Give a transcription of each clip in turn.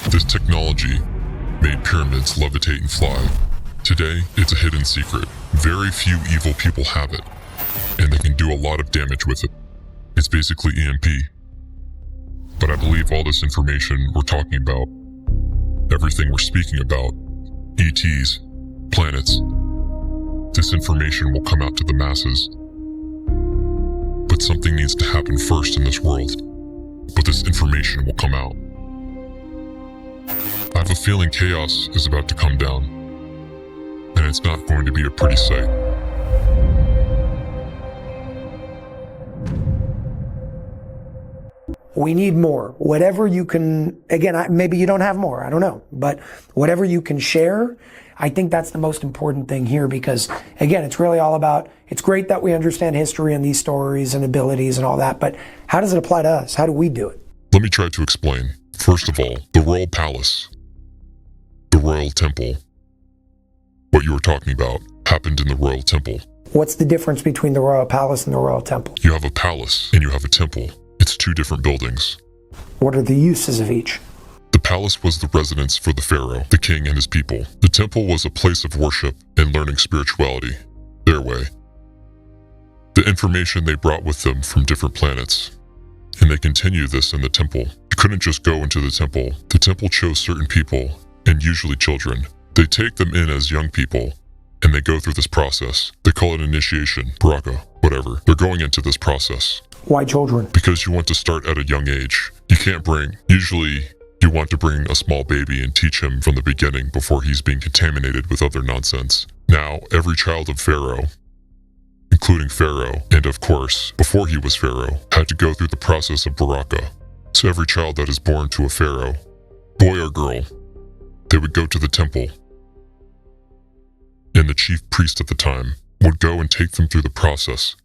This technology made pyramids levitate and fly. Today, it's a hidden secret. Very few evil people have it, and they can do a lot of damage with it. It's basically EMP. But I believe all this information we're talking about, everything we're speaking about, ETs, planets, this information will come out to the masses. But something needs to happen first in this world. But this information will come out. I have a feeling chaos is about to come down, and it's not going to be a pretty sight. We need more. Whatever you can, again, maybe you don't have more, I don't know. But whatever you can share, I think that's the most important thing here because, again, it's really all about, it's great that we understand history and these stories and abilities and all that, but how does it apply to us? How do we do it? Let me try to explain. First of all, the royal palace, the royal temple, what you were talking about, happened in the royal temple. What's the difference between the royal palace and the royal temple? You have a palace and you have a temple. It's two different buildings. What are the uses of each? The palace was the residence for the pharaoh, the king and his people. The temple was a place of worship and learning spirituality, their way. The information they brought with them from different planets. And they continue this in the temple. You couldn't just go into the temple. The temple chose certain people, and usually children. They take them in as young people, and they go through this process. They call it initiation, baraka, whatever. They're going into this process. Why children? Because you want to start at a young age. You can't bring, usually you want to bring a small baby and teach him from the beginning before he's being contaminated with other nonsense. Now, every child of Pharaoh, including Pharaoh, and of course, before he was Pharaoh, had to go through the process of baraka. So every child that is born to a Pharaoh, boy or girl, they would go to the temple. And the chief priest at the time would go and take them through the process.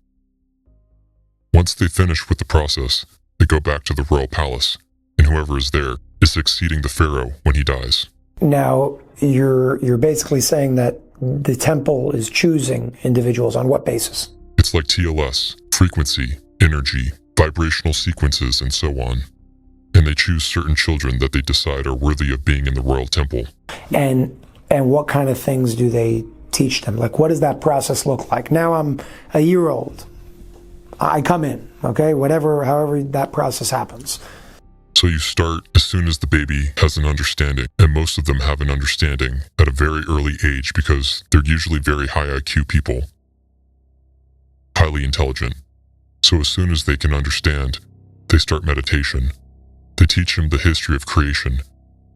Once they finish with the process, they go back to the royal palace, and whoever is there is succeeding the pharaoh when he dies. Now, you're basically saying that the temple is choosing individuals on what basis? It's like TLS, frequency, energy, vibrational sequences, and so on. And they choose certain children that they decide are worthy of being in the royal temple. And what kind of things do they teach them? Like, what does that process look like? Now I'm a year old. I come in, okay? However that process happens. So you start as soon as the baby has an understanding, and most of them have an understanding at a very early age because they're usually very high IQ people, highly intelligent. So as soon as they can understand, they start meditation. They teach them the history of creation,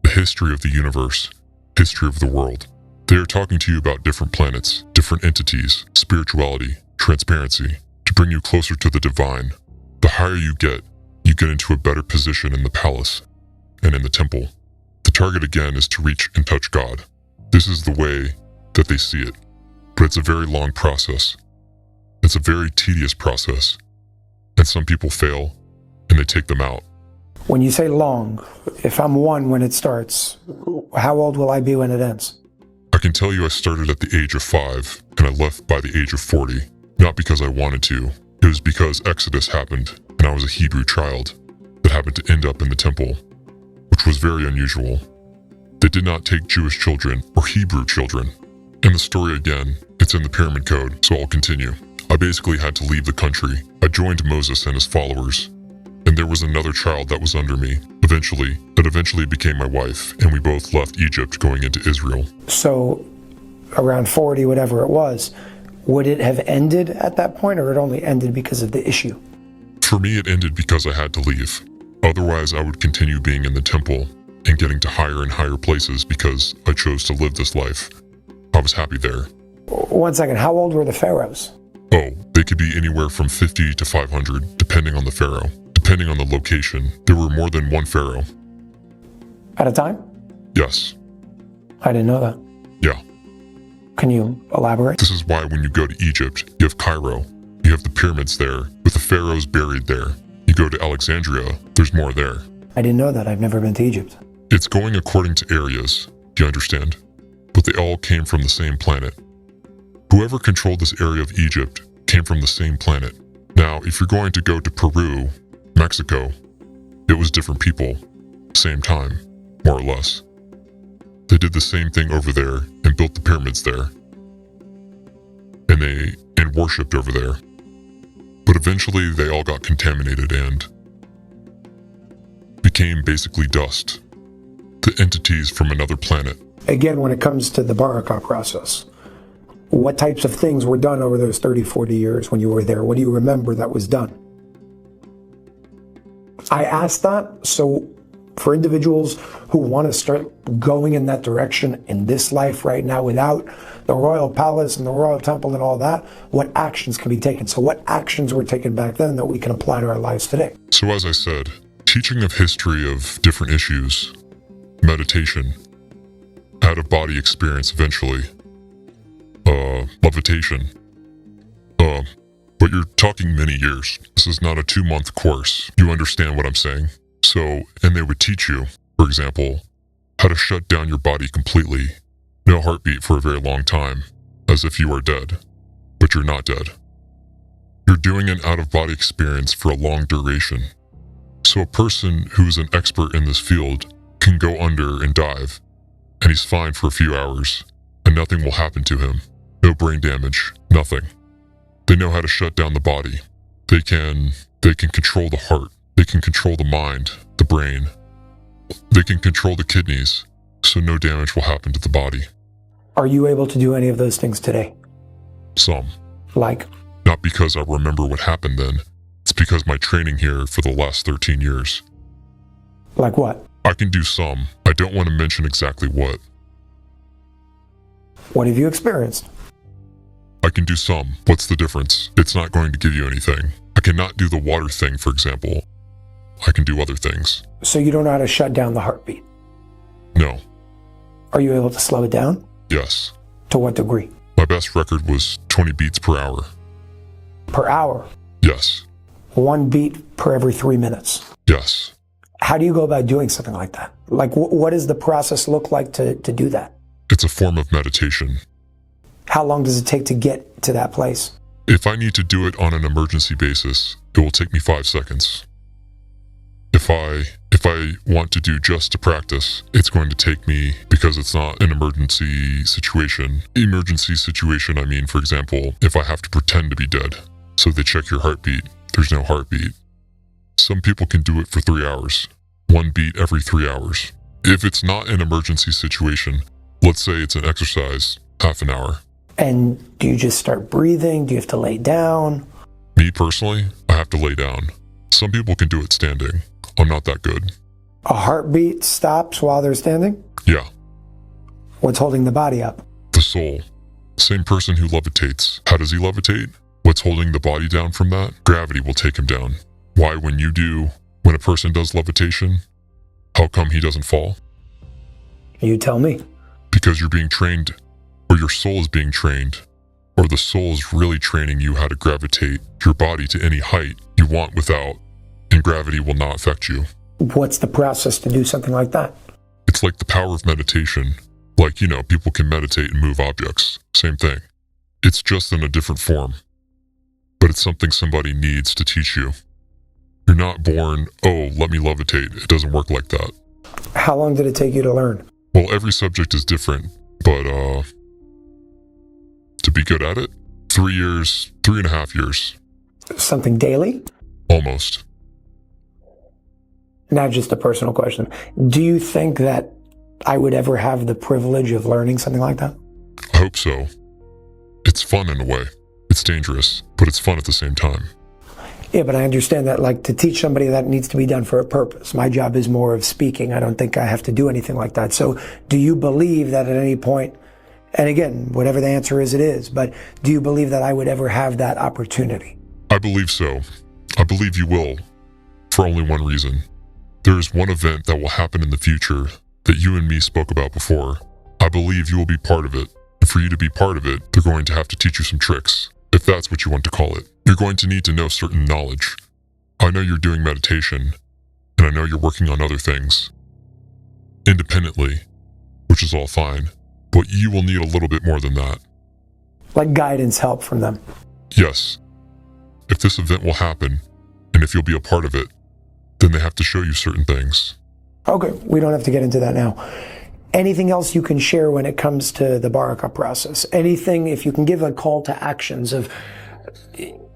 the history of the universe, history of the world. They are talking to you about different planets, different entities, spirituality, transparency, to bring you closer to the divine. The higher you get into a better position in the palace and in the temple. The target again is to reach and touch God. This is the way that they see it. But it's a very long process. It's a very tedious process. And some people fail and they take them out. When you say long, if I'm one when it starts, how old will I be when it ends? I can tell you I started at the age of 5 and I left by the age of 40. Not because I wanted to. It was because Exodus happened and I was a Hebrew child that happened to end up in the temple, which was very unusual. They did not take Jewish children or Hebrew children. And the story again, it's in the Pyramid Code, so I'll continue. I basically had to leave the country. I joined Moses and his followers. And there was another child that was under me, that eventually became my wife, and we both left Egypt going into Israel. So around 40, whatever it was, would it have ended at that point, or it only ended because of the issue? For me, it ended because I had to leave. Otherwise, I would continue being in the temple and getting to higher and higher places because I chose to live this life. I was happy there. 1 second, how old were the pharaohs? Oh, they could be anywhere from 50 to 500, depending on the pharaoh. Depending on the location, there were more than one pharaoh. At a time? Yes. I didn't know that. Yeah. Can you elaborate? This is why when you go to Egypt, you have Cairo. You have the pyramids there, with the pharaohs buried there. You go to Alexandria, there's more there. I didn't know that. I've never been to Egypt. It's going according to areas, do you understand? But they all came from the same planet. Whoever controlled this area of Egypt came from the same planet. Now, if you're going to go to Peru, Mexico, it was different people, same time. more or less. They did the same thing over there and built the pyramids there. And worshipped over there. But eventually they all got contaminated and became basically dust. The entities from another planet. Again, when it comes to the Baraka process, what types of things were done over those 30, 40 years when you were there? What do you remember that was done? I asked that so for individuals who want to start going in that direction in this life right now without the royal palace and the royal temple and all that, what actions can be taken? So what actions were taken back then that we can apply to our lives today? So as I said, teaching of history of different issues, meditation, out-of-body experience eventually, levitation, but you're talking many years. This is not a 2-month course. You understand what I'm saying? So, and they would teach you, for example, how to shut down your body completely, no heartbeat for a very long time, as if you are dead, but you're not dead. You're doing an out-of-body experience for a long duration. So a person who's an expert in this field can go under and dive, and he's fine for a few hours, and nothing will happen to him. No brain damage, nothing. They know how to shut down the body. They can control the heart. They can control the mind, the brain. They can control the kidneys, so no damage will happen to the body. Are you able to do any of those things today? Some. Like? Not because I remember what happened then. It's because my training here for the last 13 years. Like what? I can do some. I don't want to mention exactly what. What have you experienced? I can do some. What's the difference? It's not going to give you anything. I cannot do the water thing, for example. I can do other things. So you don't know how to shut down the heartbeat? No. Are you able to slow it down? Yes. To what degree? My best record was 20 beats per hour. Per hour? Yes. 1 beat per every 3 minutes? Yes. How do you go about doing something like that? Like, what does the process look like to do that? It's a form of meditation. How long does it take to get to that place? If I need to do it on an emergency basis, it will take me 5 seconds. If I want to do just to practice, it's going to take me, because it's not an emergency situation. Emergency situation, I mean, for example, if I have to pretend to be dead. So they check your heartbeat. There's no heartbeat. Some people can do it for 3 hours. 1 beat every 3 hours. If it's not an emergency situation, let's say it's an exercise, half an hour. And do you just start breathing? Do you have to lay down? Me personally, I have to lay down. Some people can do it standing. I'm not that good. A heartbeat stops while they're standing? Yeah. What's holding the body up? The soul. Same person who levitates. How does he levitate? What's holding the body down from that? Gravity will take him down. Why, when a person does levitation, how come he doesn't fall? You tell me. Because you're being trained, or your soul is being trained, or the soul is really training you how to gravitate your body to any height you want without, and gravity will not affect you. What's the process to do something like that? It's like the power of meditation. Like, people can meditate and move objects. Same thing. It's just in a different form. But it's something somebody needs to teach you. You're not born, oh, let me levitate. It doesn't work like that. How long did it take you to learn? Well, every subject is different, but to be good at it, 3 years, 3.5 years. Something daily? Almost. Now just a personal question. Do you think that I would ever have the privilege of learning something like that? I hope so. It's fun in a way. It's dangerous, but it's fun at the same time. Yeah, but I understand that, like, to teach somebody, that needs to be done for a purpose. My job is more of speaking. I don't think I have to do anything like that. So do you believe that at any point, and again, whatever the answer is, it is, but do you believe that I would ever have that opportunity? I believe so. I believe you will, for only one reason. There is one event that will happen in the future that you and me spoke about before. I believe you will be part of it. And for you to be part of it, they're going to have to teach you some tricks, if that's what you want to call it. You're going to need to know certain knowledge. I know you're doing meditation, and I know you're working on other things independently, which is all fine, but you will need a little bit more than that. Like guidance, help from them? Yes. If this event will happen, and if you'll be a part of it, then they have to show you certain things. Okay, we don't have to get into that now. Anything else you can share when it comes to the Baraka process? Anything, if you can give a call to actions of,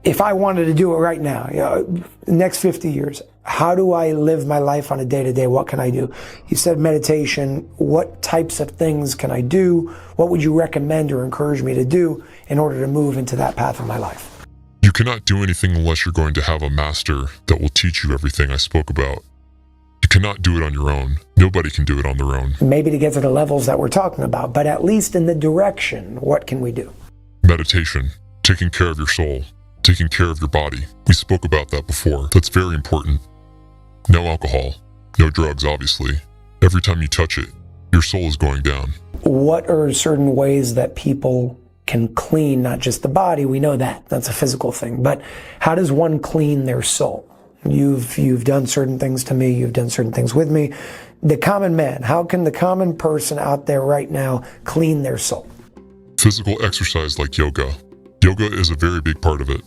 if I wanted to do it right now, next 50 years, how do I live my life on a day-to-day? What can I do? You said meditation. What types of things can I do? What would you recommend or encourage me to do in order to move into that path of my life? You cannot do anything unless you're going to have a master that will teach you everything I spoke about. You cannot do it on your own. Nobody can do it on their own. Maybe to get to the levels that we're talking about, but at least in the direction, what can we do? Meditation, taking care of your soul, taking care of your body. We spoke about that before. That's very important. No alcohol, no drugs, obviously. Every time you touch it, your soul is going down. What are certain ways that people can clean not just the body? We know that. That's a physical thing. But how does one clean their soul? You've done certain things to me. You've done certain things with me. The common man, how can the common person out there right now clean their soul? Physical exercise like yoga. Yoga is a very big part of it.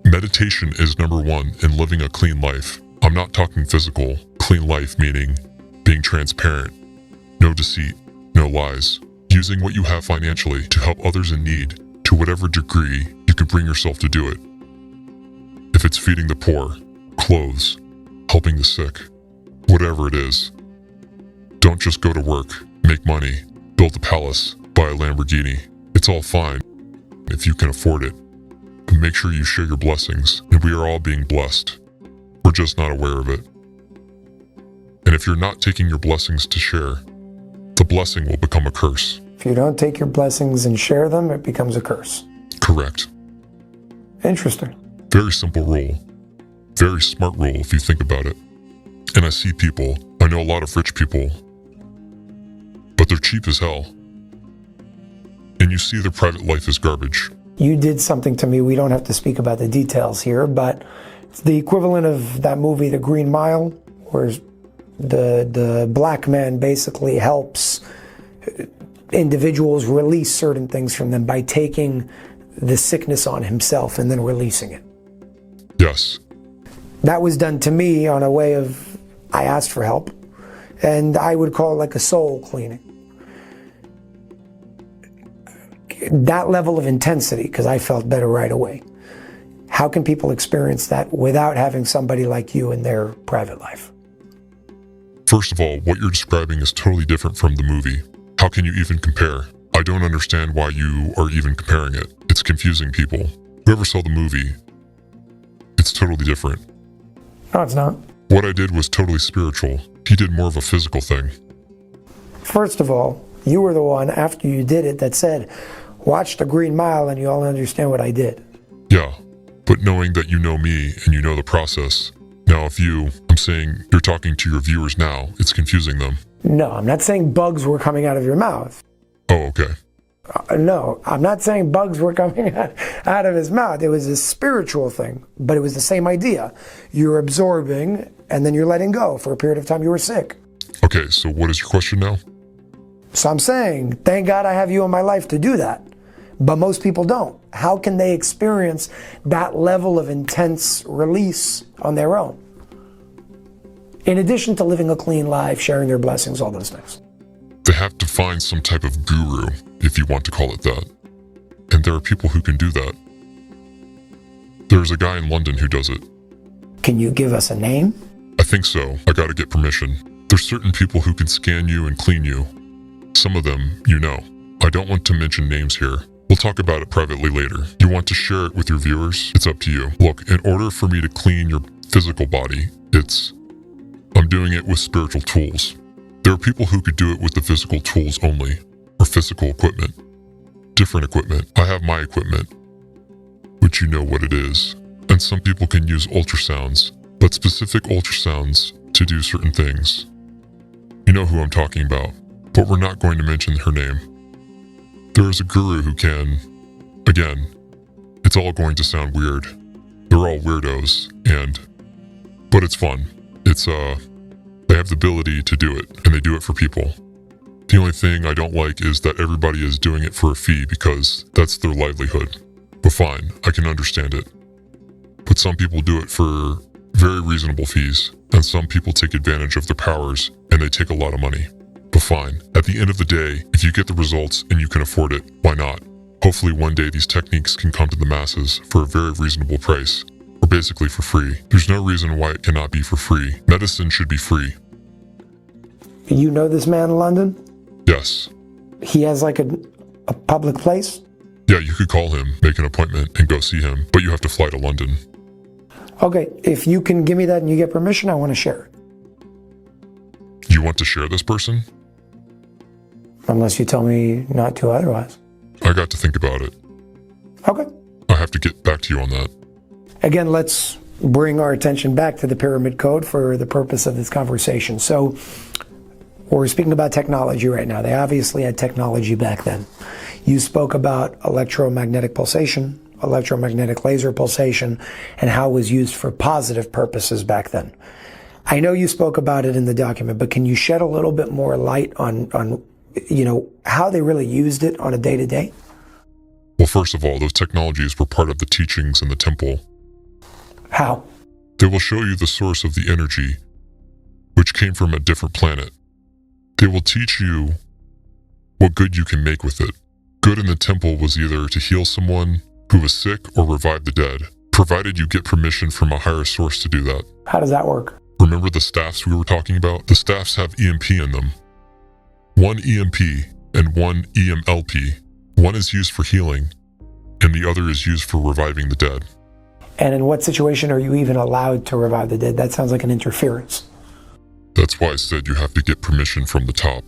Meditation is number one in living a clean life. I'm not talking physical. Clean life meaning being transparent, no deceit, no lies, using what you have financially to help others in need to whatever degree you can bring yourself to do it. If it's feeding the poor, clothes, helping the sick, whatever it is. Don't just go to work, make money, build a palace, buy a Lamborghini. It's all fine if you can afford it. But make sure you share your blessings, and we are all being blessed. We're just not aware of it. And if you're not taking your blessings to share, the blessing will become a curse. If you don't take your blessings and share them, it becomes a curse. Correct. Interesting. Very simple rule. Very smart rule if you think about it. And I see people, I know a lot of rich people, but they're cheap as hell. And you see their private life is garbage. You did something to me. We don't have to speak about the details here, but it's the equivalent of that movie, The Green Mile, where the black man basically helps individuals release certain things from them by taking the sickness on himself and then releasing it. Yes. That was done to me on a way of, I asked for help, and I would call it like a soul cleaning. That level of intensity, because I felt better right away. How can people experience that without having somebody like you in their private life? First of all, what you're describing is totally different from the movie. How can you even compare? I don't understand why you are even comparing it. It's confusing people. Whoever saw the movie, it's totally different. No, it's not. What I did was totally spiritual. He did more of a physical thing. First of all, you were the one, after you did it, that said, watch The Green Mile and you'll understand what I did. Yeah, but knowing that you know me and you know the process. Now I'm saying you're talking to your viewers now, it's confusing them. No, I'm not saying bugs were coming out of your mouth. Oh, okay. No, I'm not saying bugs were coming out of his mouth. It was a spiritual thing, but it was the same idea. You're absorbing and then you're letting go for a period of time you were sick. Okay, so what is your question now? So I'm saying, thank God I have you in my life to do that. But most people don't. How can they experience that level of intense release on their own? In addition to living a clean life, sharing their blessings, all those things. They have to find some type of guru, if you want to call it that. And there are people who can do that. There's a guy in London who does it. Can you give us a name? I think so. I gotta get permission. There's certain people who can scan you and clean you. Some of them, you know. I don't want to mention names here. We'll talk about it privately later. You want to share it with your viewers? It's up to you. Look, in order for me to clean your physical body, I'm doing it with spiritual tools. There are people who could do it with the physical tools only, or physical equipment. Different equipment. I have my equipment, which you know what it is. And some people can use ultrasounds, but specific ultrasounds to do certain things. You know who I'm talking about, but we're not going to mention her name. There is a guru who can, again, it's all going to sound weird. They're all weirdos, but it's fun. They have the ability to do it, and they do it for people. The only thing I don't like is that everybody is doing it for a fee because that's their livelihood. But fine, I can understand it. But some people do it for Very reasonable fees, and some people take advantage of their powers and they take a lot of money. But fine, at the end of the day, if you get the results and you can afford it, why not? Hopefully one day these techniques can come to the masses for a very reasonable price, or basically for free. There's no reason why it cannot be for free. Medicine should be free. You know this man in London? Yes. He has like a public place? Yeah, you could call him, make an appointment, and go see him, but you have to fly to London. Okay, if you can give me that and you get permission, I want to share it. You want to share this person? Unless you tell me not to otherwise. I got to think about it. Okay. I have to get back to you on that. Again, let's bring our attention back to the pyramid code for the purpose of this conversation. So we're speaking about technology right now. They obviously had technology back then. You spoke about electromagnetic pulsation, electromagnetic laser pulsation, and how it was used for positive purposes back then. I know you spoke about it in the document, but can you shed a little bit more light on how they really used it on a day-to-day? Well, first of all, those technologies were part of the teachings in the temple. How? They will show you the source of the energy, which came from a different planet. They will teach you what good you can make with it. Good in the temple was either to heal someone who was sick or revive the dead, provided you get permission from a higher source to do that. How does that work? Remember the staffs we were talking about? The staffs have EMP in them. One EMP and one EMLP. One is used for healing, and the other is used for reviving the dead. And in what situation are you even allowed to revive the dead? That sounds like an interference. That's why I said you have to get permission from the top,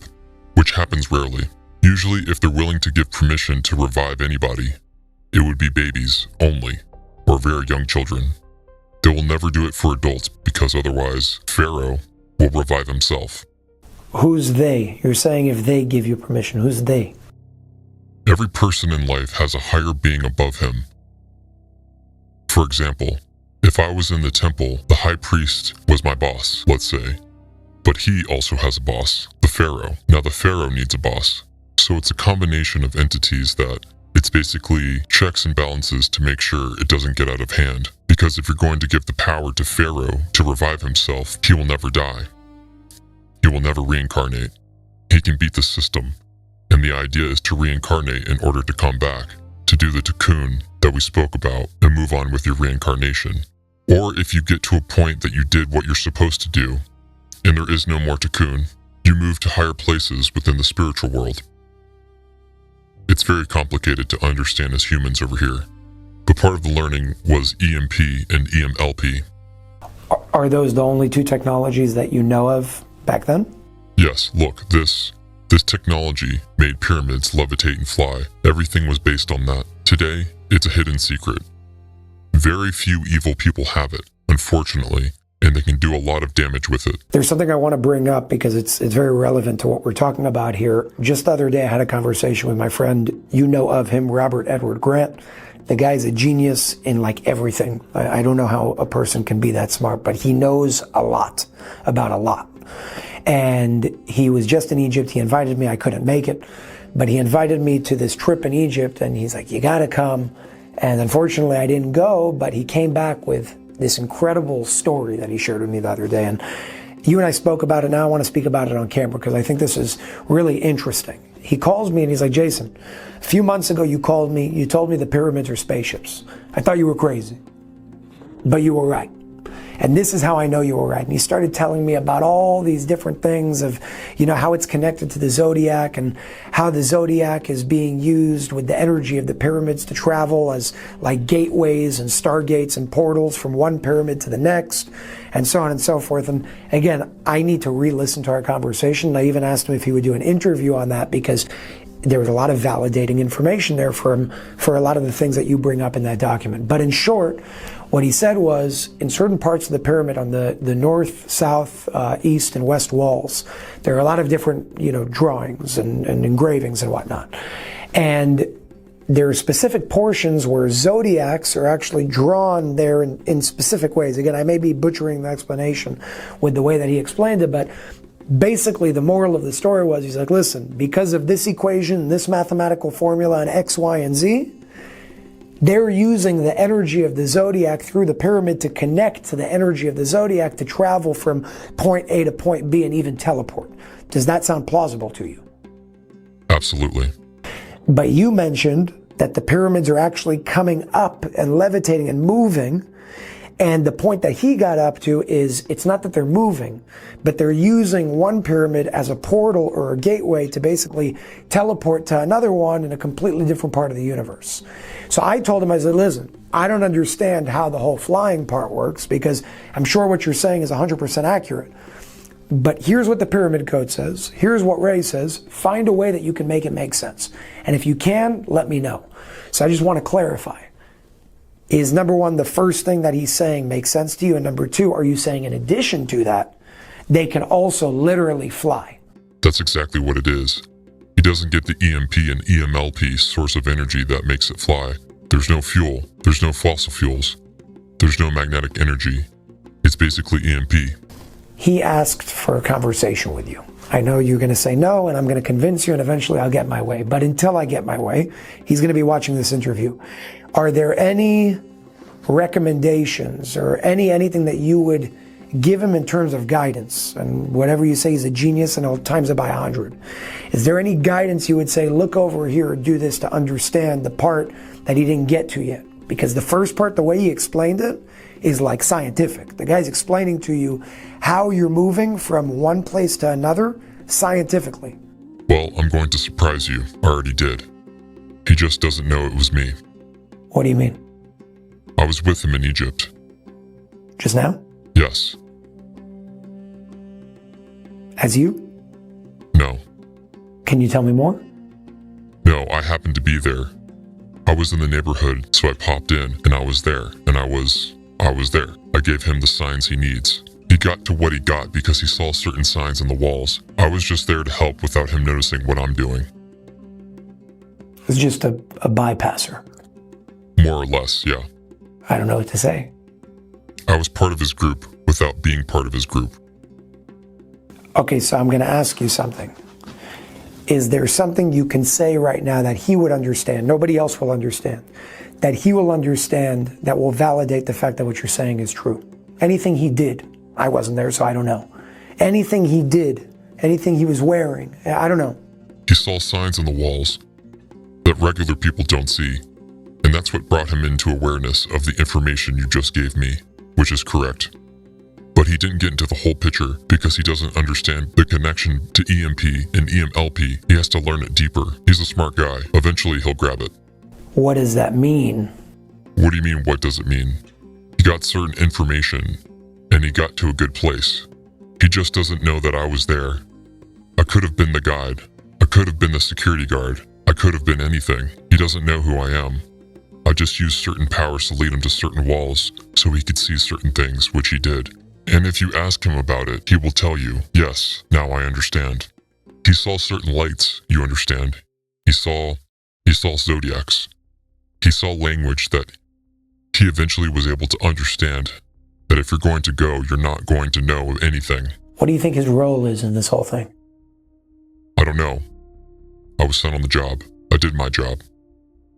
which happens rarely. Usually, if they're willing to give permission to revive anybody, it would be babies only, or very young children. They will never do it for adults because otherwise, Pharaoh will revive himself. Who's they? You're saying if they give you permission, who's they? Every person in life has a higher being above him. For example, if I was in the temple, the high priest was my boss, let's say. But he also has a boss, the Pharaoh. Now the Pharaoh needs a boss. So it's a combination of entities that it's basically checks and balances to make sure it doesn't get out of hand. Because if you're going to give the power to Pharaoh to revive himself, he will never die. He will never reincarnate. He can beat the system. And the idea is to reincarnate in order to come back, to do the cocoon that we spoke about and move on with your reincarnation. Or if you get to a point that you did what you're supposed to do, and there is no more cocoon, you move to higher places within the spiritual world. It's very complicated to understand as humans over here, but part of the learning was EMP and EMLP. Are those the only two technologies that you know of back then? Yes, look, this technology made pyramids levitate and fly. Everything was based on that. Today, it's a hidden secret. Very few evil people have it, unfortunately, and they can do a lot of damage with it. There's something I want to bring up because it's very relevant to what we're talking about here. Just the other day, I had a conversation with my friend, you know of him, Robert Edward Grant. The guy's a genius in like everything. I don't know how a person can be that smart, but he knows a lot about a lot. And he was just in Egypt. He invited me. I couldn't make it, but he invited me to this trip in Egypt, and he's like, you got to come. And unfortunately, I didn't go, but he came back with this incredible story that he shared with me the other day. And you and I spoke about it. Now I want to speak about it on camera because I think this is really interesting. He calls me and he's like, Jason, a few months ago you called me, you told me the pyramids are spaceships. I thought you were crazy, but you were right. And this is how I know you were right. And he started telling me about all these different things of, how it's connected to the zodiac and how the zodiac is being used with the energy of the pyramids to travel as like gateways and stargates and portals from one pyramid to the next and so on and so forth. And again, I need to re-listen to our conversation. I even asked him if he would do an interview on that because there was a lot of validating information there for a lot of the things that you bring up in that document. But in short, what he said was, in certain parts of the pyramid on the north, south, east, and west walls, there are a lot of different, drawings and engravings and whatnot. And there are specific portions where zodiacs are actually drawn there in specific ways. Again, I may be butchering the explanation with the way that he explained it, but basically the moral of the story was, he's like, listen, because of this equation, this mathematical formula, and X, Y, and Z, They're using the energy of the zodiac through the pyramid to connect to the energy of the zodiac to travel from point A to point B and even teleport. Does that sound plausible to you? Absolutely. But you mentioned that the pyramids are actually coming up and levitating and moving. And the point that he got up to is it's not that they're moving, but they're using one pyramid as a portal or a gateway to basically teleport to another one in a completely different part of the universe. So I told him, I said, listen, I don't understand how the whole flying part works because I'm sure what you're saying is 100% accurate. But here's what the pyramid code says. Here's what Ray says. Find a way that you can make it make sense. And if you can, let me know. So I just want to clarify. Is number one, the first thing that he's saying makes sense to you? And number two, are you saying in addition to that, they can also literally fly? That's exactly what it is. He doesn't get the EMP and EMLP source of energy that makes it fly. There's no fuel. There's no fossil fuels. There's no magnetic energy. It's basically EMP. He asked for a conversation with you. I know you're going to say no, and I'm going to convince you, and eventually I'll get my way. But until I get my way, he's going to be watching this interview. Are there any recommendations or anything that you would give him in terms of guidance? And whatever you say, he's a genius and he'll times it by 100. Is there any guidance you would say, look over here or do this to understand the part that he didn't get to yet? Because the first part, the way he explained it, is like scientific. The guy's explaining to you how you're moving from one place to another scientifically. Well, I'm going to surprise you. I already did. He just doesn't know it was me. What do you mean? I was with him in Egypt. Just now? Yes. As you? No. Can you tell me more? No, I happened to be there. I was in the neighborhood, so I popped in, and I was there, and I was there. I gave him the signs he needs. He got to what he got because he saw certain signs on the walls. I was just there to help without him noticing what I'm doing. It's just a bypasser. More or less, yeah. I don't know what to say. I was part of his group without being part of his group. Okay, so I'm going to ask you something. Is there something you can say right now that he would understand, nobody else will understand, that he will understand that will validate the fact that what you're saying is true? Anything he did, I wasn't there, so I don't know. Anything he did, anything he was wearing, I don't know. He saw signs on the walls that regular people don't see, and that's what brought him into awareness of the information you just gave me, which is correct. But he didn't get into the whole picture because he doesn't understand the connection to EMP and EMLP. He has to learn it deeper. He's a smart guy. Eventually he'll grab it. What does that mean? What do you mean, what does it mean? He got certain information, and he got to a good place. He just doesn't know that I was there. I could have been the guide. I could have been the security guard. I could have been anything. He doesn't know who I am. I just used certain powers to lead him to certain walls so he could see certain things, which he did. And if you ask him about it, he will tell you, yes, now I understand. He saw certain lights, you understand. He saw zodiacs. He saw language that he eventually was able to understand that if you're going to go, you're not going to know anything. What do you think his role is in this whole thing? I don't know. I was sent on the job. I did my job.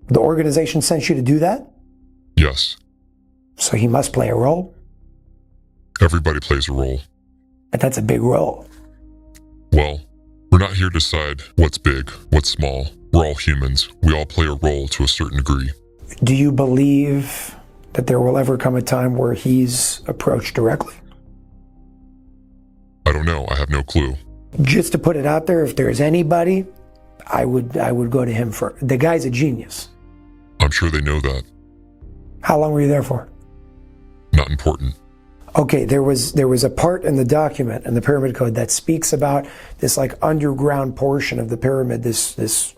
The organization sent you to do that? Yes. So he must play a role? Everybody plays a role. But that's a big role. Well, we're not here to decide what's big, what's small. We're all humans. We all play a role to a certain degree. Do you believe that there will ever come a time where he's approached directly? I don't know. I have no clue. Just to put it out there, if there's anybody, I would go to him for. The guy's a genius. I'm sure they know that. How long were you there for? Not important. Okay, there was a part in the document in the pyramid code that speaks about this like underground portion of the pyramid, this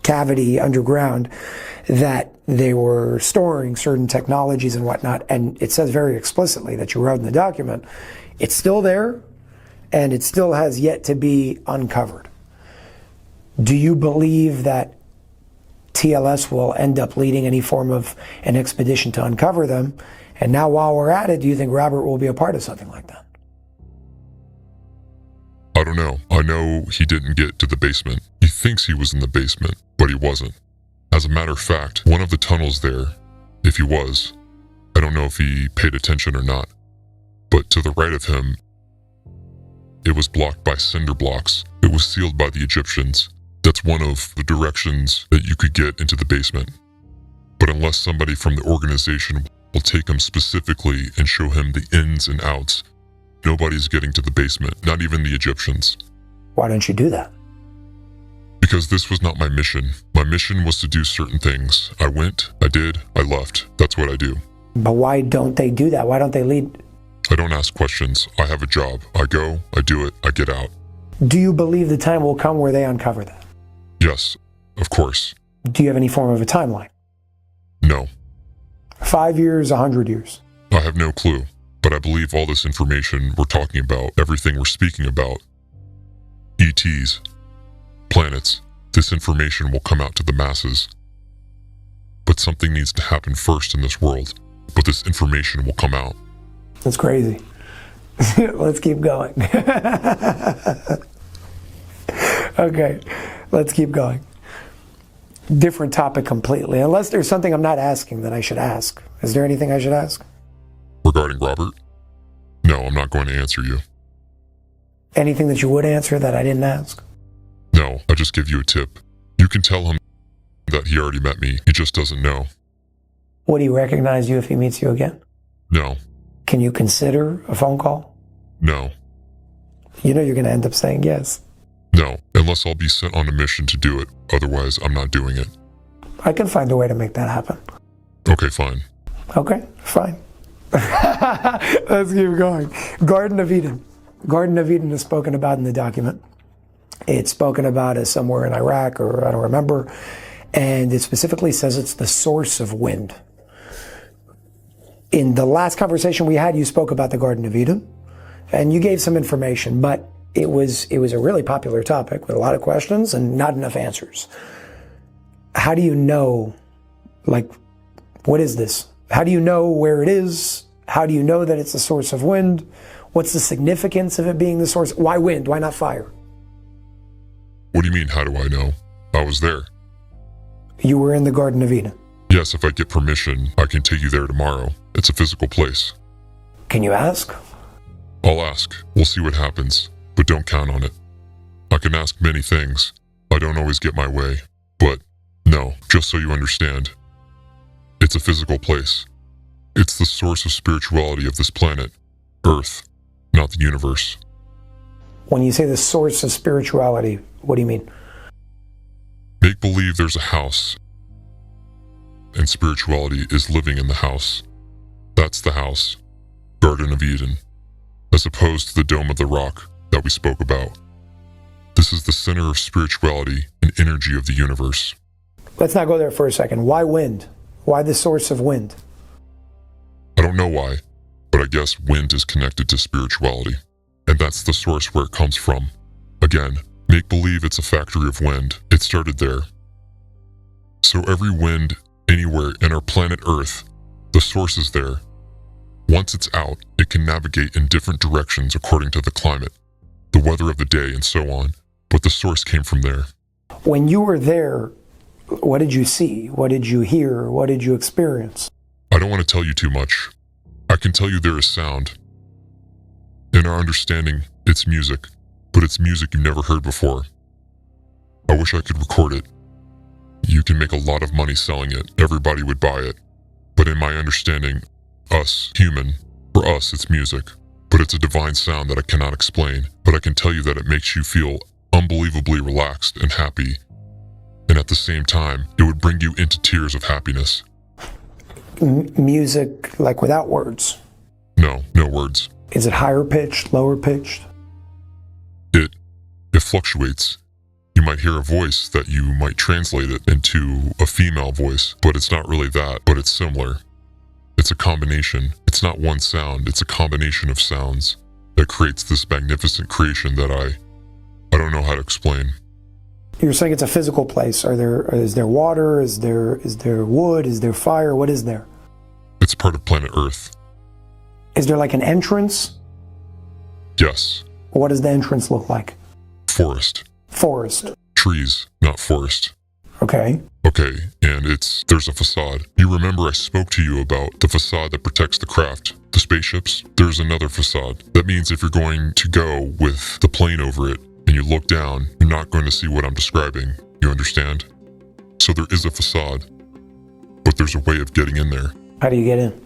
cavity underground, that they were storing certain technologies and whatnot. And it says very explicitly that you wrote in the document, it's still there and it still has yet to be uncovered. Do you believe that TLS will end up leading any form of an expedition to uncover them? And now while we're at it, do you think Robert will be a part of something like that? I don't know. I know he didn't get to the basement. He thinks he was in the basement, but he wasn't. As a matter of fact, one of the tunnels there, if he was, I don't know if he paid attention or not, but to the right of him, it was blocked by cinder blocks. It was sealed by the Egyptians. That's one of the directions that you could get into the basement. But unless somebody from the organization will take him specifically and show him the ins and outs, nobody's getting to the basement, not even the Egyptians. Why don't you do that? Because this was not my mission. My mission was to do certain things. I went, I did, I left. That's what I do. But why don't they do that? Why don't they lead? I don't ask questions. I have a job. I go, I do it, I get out. Do you believe the time will come where they uncover that? Yes, of course. Do you have any form of a timeline? No. 5 years, 100 years? I have no clue. But I believe all this information we're talking about, everything we're speaking about, ETs, planets, this information will come out to the masses. But something needs to happen first in this world. But this information will come out. That's crazy. Let's keep going. Okay, let's keep going. Different topic completely. Unless there's something I'm not asking that I should ask. Is there anything I should ask? Regarding Robert? No, I'm not going to answer you. Anything that you would answer that I didn't ask? No, I just give you a tip. You can tell him that he already met me. He just doesn't know. Would he recognize you if he meets you again? No. Can you consider a phone call? No. You know you're going to end up saying yes. No, unless I'll be sent on a mission to do it. Otherwise, I'm not doing it. I can find a way to make that happen. Okay, fine. Okay, fine. Let's keep going. Garden of Eden. Garden of Eden is spoken about in the document. It's spoken about as somewhere in Iraq, or I don't remember. And it specifically says it's the source of wind. In the last conversation we had, you spoke about the Garden of Eden, and you gave some information, but it was a really popular topic with a lot of questions and not enough answers. How do you know, what is this? How do you know where it is? How do you know that it's the source of wind? What's the significance of it being the source? Why wind? Why not fire? What do you mean, how do I know? I was there. You were in the Garden of Eden. Yes, if I get permission, I can take you there tomorrow. It's a physical place. Can you ask? I'll ask. We'll see what happens, but don't count on it. I can ask many things. I don't always get my way, but no, just so you understand. It's a physical place. It's the source of spirituality of this planet, Earth, not the universe. When you say the source of spirituality, what do you mean? Make believe there's a house, and spirituality is living in the house. That's the house, Garden of Eden, as opposed to the Dome of the Rock that we spoke about. This is the center of spirituality and energy of the universe. Let's not go there for a second. Why wind? Why the source of wind? I don't know why, but I guess wind is connected to spirituality, and that's the source where it comes from. Again, make believe it's a factory of wind. It started there. So every wind anywhere in our planet Earth, the source is there. Once it's out, it can navigate in different directions according to the climate, the weather of the day, and so on, but the source came from there. When you were there, what did you see? What did you hear? What did you experience? I don't want to tell you too much. I can tell you there is sound. In our understanding, it's music, but it's music you've never heard before. I wish I could record it. You can make a lot of money selling it. Everybody would buy it. But in my understanding, us, human, for us it's music. But it's a divine sound that I cannot explain. But I can tell you that it makes you feel unbelievably relaxed and happy. And at the same time, it would bring you into tears of happiness. Music, like without words? No, no words. Is it higher pitched, lower pitched? It fluctuates. You might hear a voice that you might translate it into a female voice, but it's not really that, but it's similar. It's a combination. It's not one sound, it's a combination of sounds that creates this magnificent creation that I don't know how to explain. You're saying it's a physical place. Is there water? Is there wood? Is there fire? What is there? It's part of planet Earth. Is there like an entrance? Yes. What does the entrance look like? Forest. Forest. Trees, not forest. Okay. Okay, and there's a facade. You remember I spoke to you about the facade that protects the craft, the spaceships? There's another facade. That means if you're going to go with the plane over it and you look down, you're not going to see what I'm describing. You understand? So there is a facade, but there's a way of getting in there. How do you get in?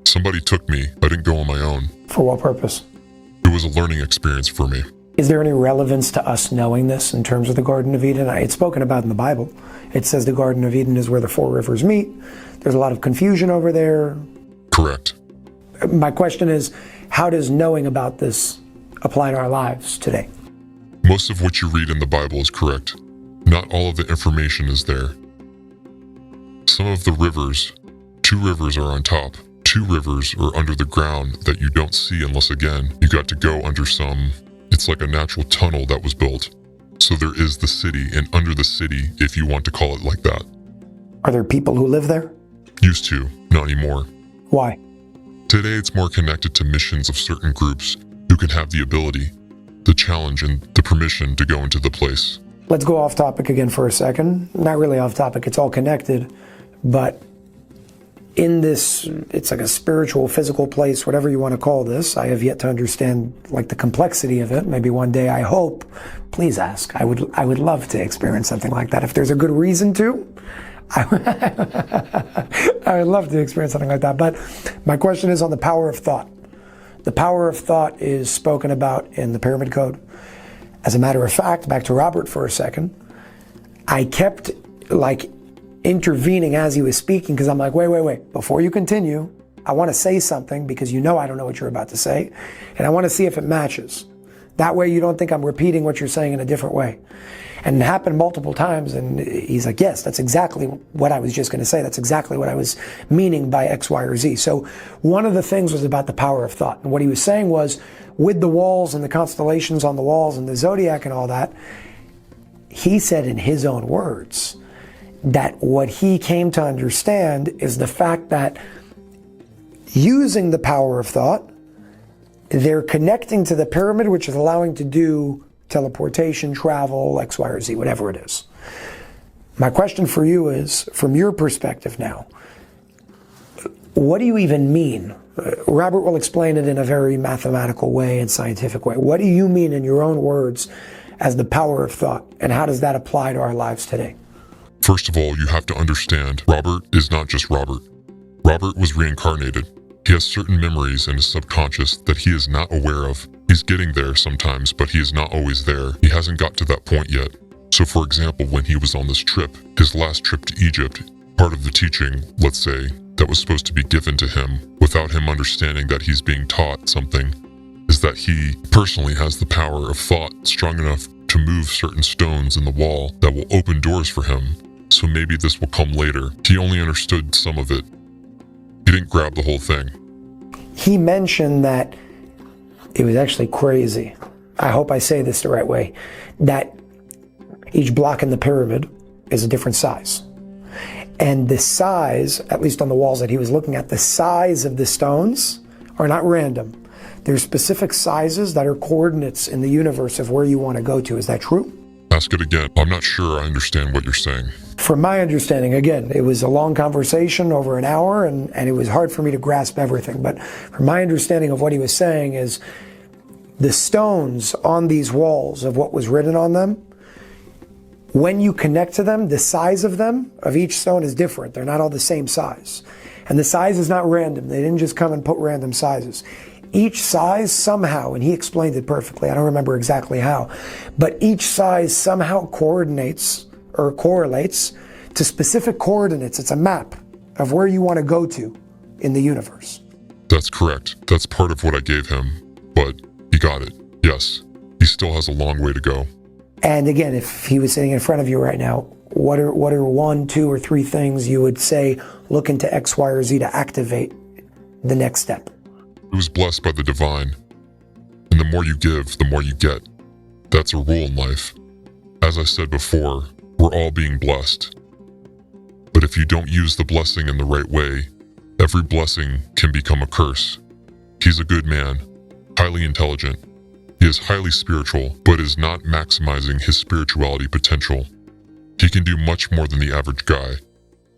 Somebody took me. I didn't go on my own. For what purpose? It was a learning experience for me. Is there any relevance to us knowing this in terms of the Garden of Eden? It's spoken about in the Bible. It says the Garden of Eden is where the four rivers meet. There's a lot of confusion over there. Correct. My question is, how does knowing about this apply to our lives today? Most of what you read in the Bible is correct. Not all of the information is there. Some of the rivers, 2 rivers are on top. 2 rivers are under the ground that you don't see unless, again, you got to go under it's like a natural tunnel that was built. So there is the city, and under the city, if you want to call it like that. Are there people who live there? Used to, not anymore. Why? Today it's more connected to missions of certain groups who can have the ability, the challenge, and the permission to go into the place. Let's go off topic again for a second. Not really off topic, it's all connected, but in this, it's like a spiritual, physical place, whatever you want to call this. I have yet to understand like the complexity of it. Maybe one day, I hope. Please ask. I would love to experience something like that. If there's a good reason to, I would love to experience something like that. But my question is on the power of thought. The power of thought is spoken about in the Pyramid Code. As a matter of fact, back to Robert for a second, I kept intervening as he was speaking because I'm like, wait, before you continue, I want to say something because I don't know what you're about to say, and I want to see if it matches. That way you don't think I'm repeating what you're saying in a different way. And it happened multiple times, and he's like, yes, that's exactly what I was just going to say. That's exactly what I was meaning by X, Y, or Z. So one of the things was about the power of thought. And what he was saying was, with the walls and the constellations on the walls and the zodiac and all that, he said in his own words, that what he came to understand is the fact that using the power of thought, they're connecting to the pyramid, which is allowing to do teleportation, travel, X, Y, or Z, whatever it is. My question for you is, from your perspective now, what do you even mean? Robert will explain it in a very mathematical way and scientific way. What do you mean in your own words as the power of thought, and how does that apply to our lives today? First of all, you have to understand, Robert is not just Robert. Robert was reincarnated. He has certain memories in his subconscious that he is not aware of. He's getting there sometimes, but he is not always there. He hasn't got to that point yet. So for example, when he was on this trip, his last trip to Egypt, part of the teaching, let's say, that was supposed to be given to him, without him understanding that he's being taught something, is that he personally has the power of thought strong enough to move certain stones in the wall that will open doors for him. So maybe this will come later. He only understood some of it. He didn't grab the whole thing. He mentioned that it was actually crazy. I hope I say this the right way. That each block in the pyramid is a different size. And the size, at least on the walls that he was looking at, the size of the stones are not random. There's specific sizes that are coordinates in the universe of where you want to go to. Is that true? Ask it again. I'm not sure I understand what you're saying. From my understanding, again, it was a long conversation over an hour, and it was hard for me to grasp everything. But from my understanding of what he was saying is the stones on these walls of what was written on them, when you connect to them, the size of them, of each stone is different. They're not all the same size. And the size is not random. They didn't just come and put random sizes. Each size somehow, and he explained it perfectly, I don't remember exactly how, but each size somehow coordinates or correlates to specific coordinates. It's a map of where you want to go to in the universe. That's correct. That's part of what I gave him, but he got it. Yes, he still has a long way to go. And again, if he was sitting in front of you right now, what are 1, 2, or 3 things you would say, look into X, Y, or Z to activate the next step? It was blessed by the divine. And the more you give, the more you get. That's a rule in life. As I said before, we're all being blessed. But if you don't use the blessing in the right way, every blessing can become a curse. He's a good man, highly intelligent. He is highly spiritual, but is not maximizing his spirituality potential. He can do much more than the average guy.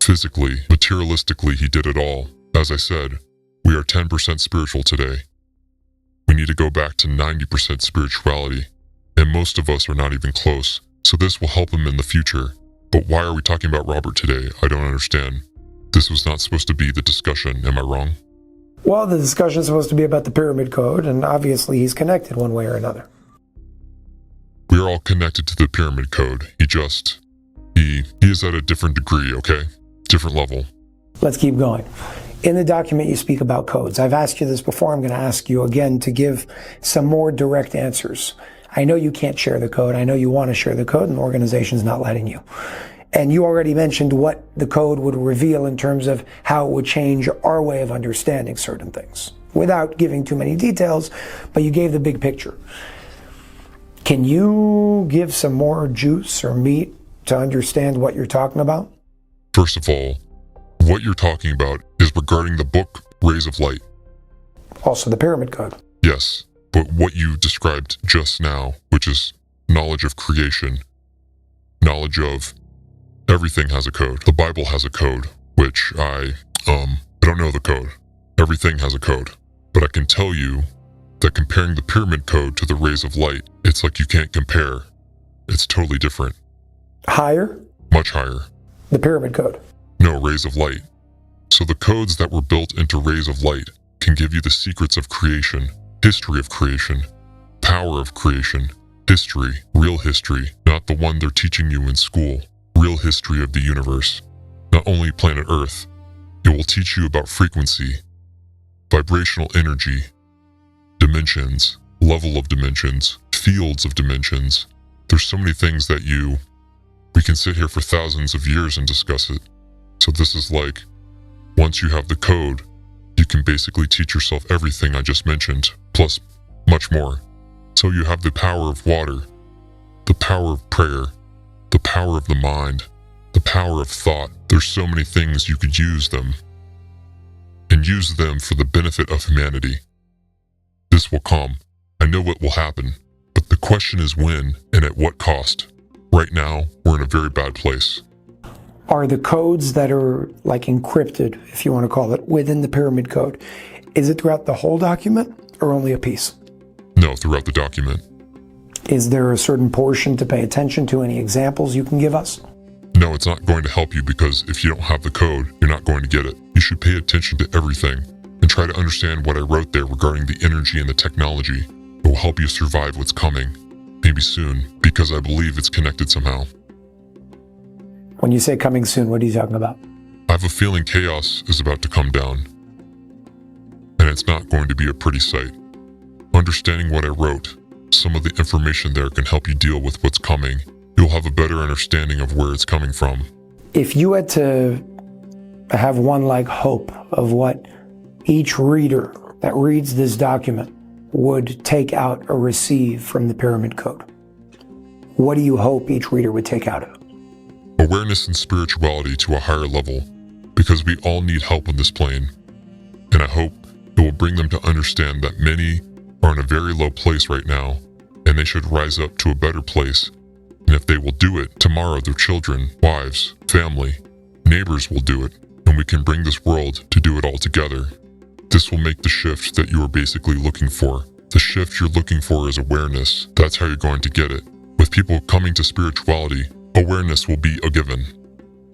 Physically, materialistically, he did it all. As I said, we are 10% spiritual today. We need to go back to 90% spirituality, and most of us are not even close, so this will help him in the future. But why are we talking about Robert today? I don't understand. This was not supposed to be the discussion, am I wrong? Well, the discussion is supposed to be about the pyramid code, and obviously he's connected one way or another. We are all connected to the pyramid code. He is at a different degree, okay? Different level. Let's keep going. In the document, you speak about codes. I've asked you this before. I'm going to ask you again to give some more direct answers. I know you can't share the code. I know you want to share the code, and the organization's not letting you. And you already mentioned what the code would reveal in terms of how it would change our way of understanding certain things, without giving too many details, but you gave the big picture. Can you give some more juice or meat to understand what you're talking about? First of all, what you're talking about is regarding the book Rays of Light. Also the pyramid code. Yes, but what you described just now, which is knowledge of creation, knowledge of everything has a code. The Bible has a code, which I don't know the code. Everything has a code. But I can tell you that comparing the pyramid code to the rays of light, it's like you can't compare. It's totally different. Higher? Much higher. The pyramid code. No, rays of light. So the codes that were built into rays of light can give you the secrets of creation, history of creation, power of creation, history, real history, not the one they're teaching you in school, real history of the universe, not only planet Earth. It will teach you about frequency, vibrational energy, dimensions, level of dimensions, fields of dimensions. There's so many things that we can sit here for thousands of years and discuss it. So this is like, once you have the code, you can basically teach yourself everything I just mentioned, plus much more. So you have the power of water, the power of prayer, the power of the mind, the power of thought. There's so many things you could use them, and use them for the benefit of humanity. This will come. I know what will happen, but the question is when and at what cost. Right now, we're in a very bad place. Are the codes that are like encrypted, if you want to call it, within the pyramid code, is it throughout the whole document or only a piece? No, throughout the document. Is there a certain portion to pay attention to? Any examples you can give us? No, it's not going to help you because if you don't have the code, you're not going to get it. You should pay attention to everything and try to understand what I wrote there regarding the energy and the technology. It will help you survive what's coming, maybe soon, because I believe it's connected somehow. When you say coming soon, what are you talking about? I have a feeling chaos is about to come down, and it's not going to be a pretty sight. Understanding what I wrote, some of the information there can help you deal with what's coming. You'll have a better understanding of where it's coming from. If you had to have one like hope of what each reader that reads this document would take out or receive from the pyramid code, what do you hope each reader would take out of it? Awareness and spirituality to a higher level, because we all need help on this plane. And I hope it will bring them to understand that many are in a very low place right now, and they should rise up to a better place. And if they will do it, tomorrow their children, wives, family, neighbors will do it, and we can bring this world to do it all together. This will make the shift that you are basically looking for. The shift you're looking for is awareness. That's how you're going to get it. With people coming to spirituality, awareness will be a given.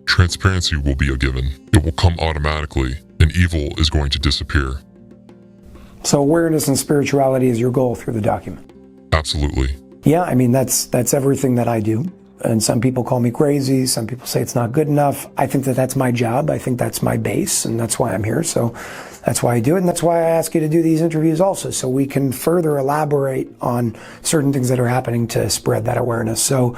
Transparency will be a given. It will come automatically, and evil is going to disappear. So awareness and spirituality is your goal through the document? Absolutely. Yeah, I mean, that's everything that I do. And some people call me crazy. Some people say it's not good enough. I think that that's my job. I think that's my base, and that's why I'm here. So that's why I do it. And that's why I ask you to do these interviews also, so we can further elaborate on certain things that are happening to spread that awareness. So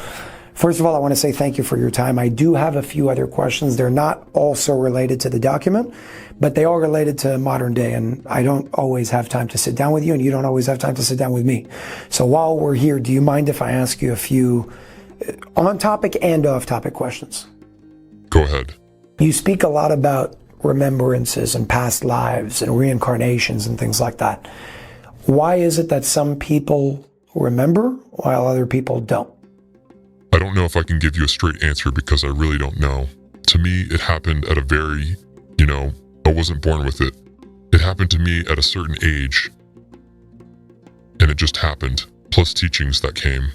first of all, I want to say thank you for your time. I do have a few other questions. They're not also related to the document, but they are related to modern day, and I don't always have time to sit down with you, and you don't always have time to sit down with me. So while we're here, do you mind if I ask you a few on-topic and off-topic questions? Go ahead. You speak a lot about remembrances and past lives and reincarnations and things like that. Why is it that some people remember while other people don't? I don't know if I can give you a straight answer because I really don't know. To me, it happened at a very, I wasn't born with it. It happened to me at a certain age, and it just happened, plus teachings that came.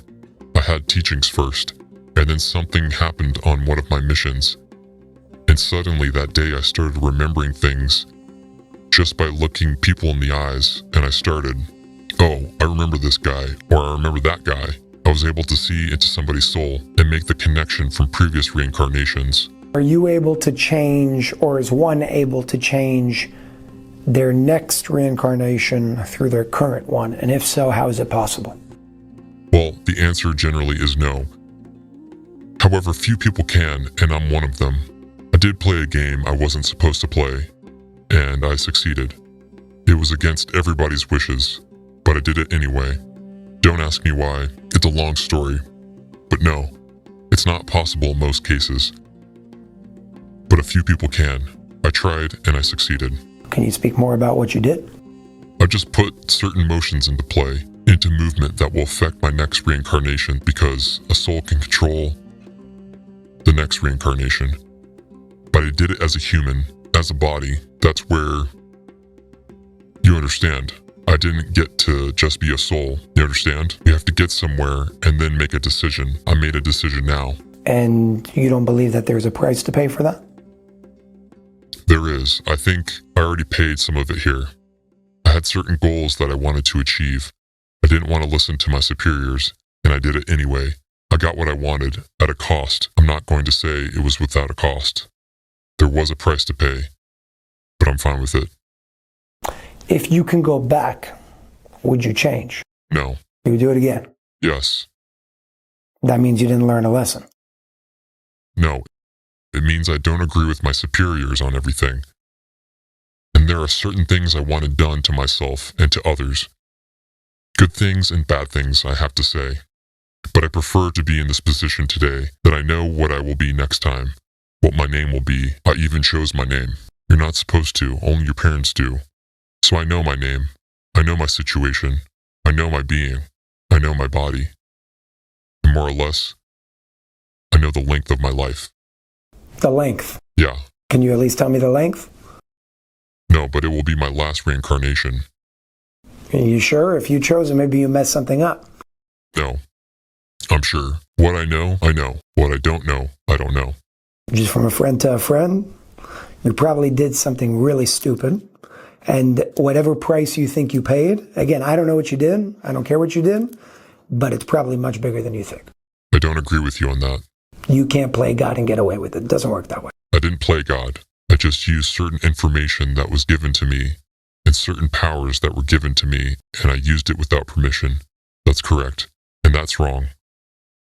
I had teachings first, and then something happened on one of my missions, and suddenly that day I started remembering things just by looking people in the eyes, and I started, oh, I remember this guy, or I remember that guy. I was able to see into somebody's soul and make the connection from previous reincarnations. Are you able to change, or is one able to change their next reincarnation through their current one? And if so, how is it possible? Well, the answer generally is no. However, few people can, and I'm one of them. I did play a game I wasn't supposed to play, and I succeeded. It was against everybody's wishes, but I did it anyway. Don't ask me why, it's a long story. But no, it's not possible in most cases. But a few people can. I tried and I succeeded. Can you speak more about what you did? I just put certain motions into play, into movement that will affect my next reincarnation, because a soul can control the next reincarnation. But I did it as a human, as a body. That's where you understand. I didn't get to just be a soul, you understand? You have to get somewhere and then make a decision. I made a decision now. And you don't believe that there's a price to pay for that? There is. I think I already paid some of it here. I had certain goals that I wanted to achieve. I didn't want to listen to my superiors, and I did it anyway. I got what I wanted, at a cost. I'm not going to say it was without a cost. There was a price to pay, but I'm fine with it. If you can go back, would you change? No. You would do it again? Yes. That means you didn't learn a lesson. No. It means I don't agree with my superiors on everything. And there are certain things I wanted done to myself and to others. Good things and bad things, I have to say. But I prefer to be in this position today, that I know what I will be next time, what my name will be. I even chose my name. You're not supposed to, only your parents do. So I know my name. I know my situation. I know my being. I know my body. And more or less, I know the length of my life. The length? Yeah. Can you at least tell me the length? No, but it will be my last reincarnation. Are you sure? If you chose it, maybe you messed something up. No. I'm sure. What I know, I know. What I don't know, I don't know. Just from a friend to a friend, you probably did something really stupid. And whatever price you think you paid, again, I don't know what you did. I don't care what you did, but it's probably much bigger than you think. I don't agree with you on that. You can't play God and get away with it. It doesn't work that way. I didn't play God. I just used certain information that was given to me and certain powers that were given to me, and I used it without permission. That's correct, and that's wrong.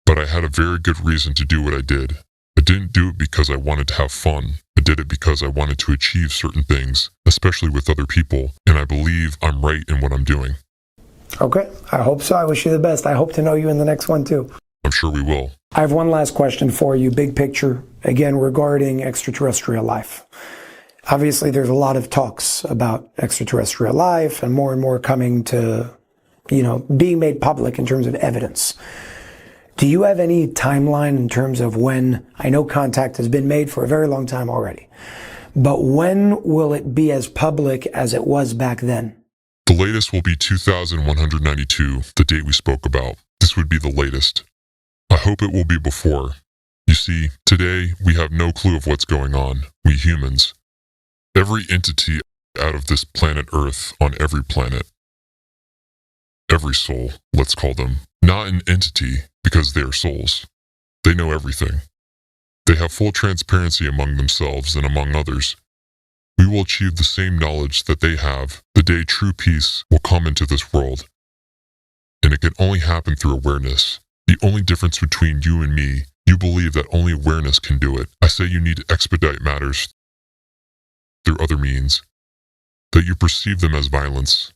But I had a very good reason to do what I did. I didn't do it because I wanted to have fun. I did it because I wanted to achieve certain things, especially with other people, and I believe I'm right in what I'm doing. Okay, I hope so. I wish you the best. I hope to know you in the next one too. I'm sure we will. I have one last question for you, big picture, again, regarding extraterrestrial life. Obviously, there's a lot of talks about extraterrestrial life and more coming to, being made public in terms of evidence. Do you have any timeline in terms of when, I know contact has been made for a very long time already, but when will it be as public as it was back then? The latest will be 2192, the date we spoke about. This would be the latest. I hope it will be before. You see, today we have no clue of what's going on, we humans. Every entity out of this planet Earth, on every planet. Every soul, let's call them. Not an entity, because they are souls. They know everything. They have full transparency among themselves and among others. We will achieve the same knowledge that they have the day true peace will come into this world. And it can only happen through awareness. The only difference between you and me, you believe that only awareness can do it. I say you need to expedite matters through other means, that you perceive them as violence.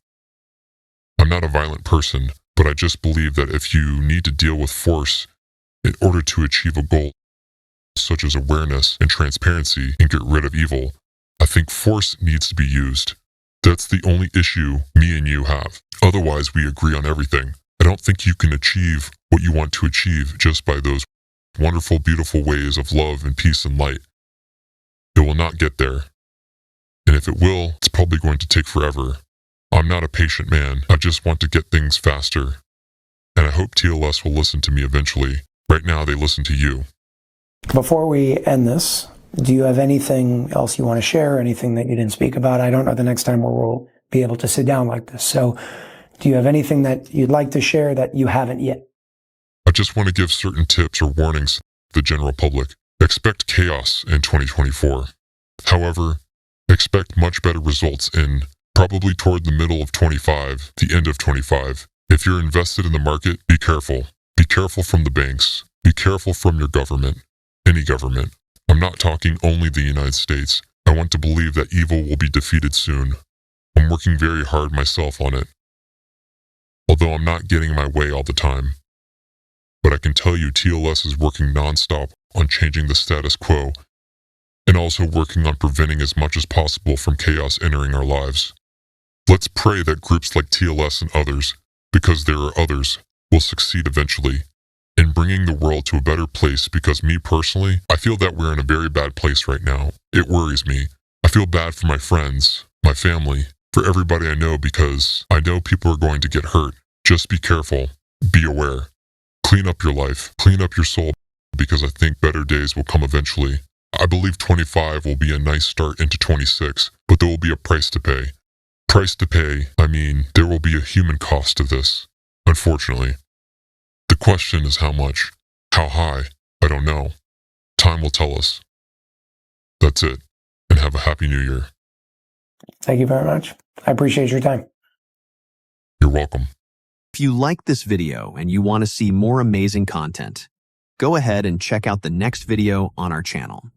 I'm not a violent person, but I just believe that if you need to deal with force in order to achieve a goal, such as awareness and transparency, and get rid of evil, I think force needs to be used. That's the only issue me and you have. Otherwise, we agree on everything. I don't think you can achieve what you want to achieve just by those wonderful, beautiful ways of love and peace and light. It will not get there. And if it will, it's probably going to take forever. I'm not a patient man. I just want to get things faster. And I hope TLS will listen to me eventually. Right now, they listen to you. Before we end this, do you have anything else you want to share? Anything that you didn't speak about? I don't know the next time where we'll be able to sit down like this. So do you have anything that you'd like to share that you haven't yet? I just want to give certain tips or warnings to the general public. Expect chaos in 2024. However, expect much better results in probably toward the middle of 25, the end of 25. If you're invested in the market, be careful. Be careful from the banks. Be careful from your government, any government. I'm not talking only the United States. I want to believe that evil will be defeated soon. I'm working very hard myself on it, although I'm not getting my way all the time. But I can tell you TLS is working nonstop on changing the status quo and also working on preventing as much as possible from chaos entering our lives. Let's pray that groups like TLS and others, because there are others, will succeed eventually in bringing the world to a better place, because me personally, I feel that we're in a very bad place right now. It worries me. I feel bad for my friends, my family, for everybody I know, because I know people are going to get hurt. Just be careful. Be aware. Clean up your life. Clean up your soul, because I think better days will come eventually. I believe 25 will be a nice start into 26, but there will be a price to pay. Price to pay, I mean, there will be a human cost to this, unfortunately. The question is how much? How high? I don't know. Time will tell us. That's it, and have a happy new year. Thank you very much. I appreciate your time. You're welcome. If you like this video and you want to see more amazing content, go ahead and check out the next video on our channel.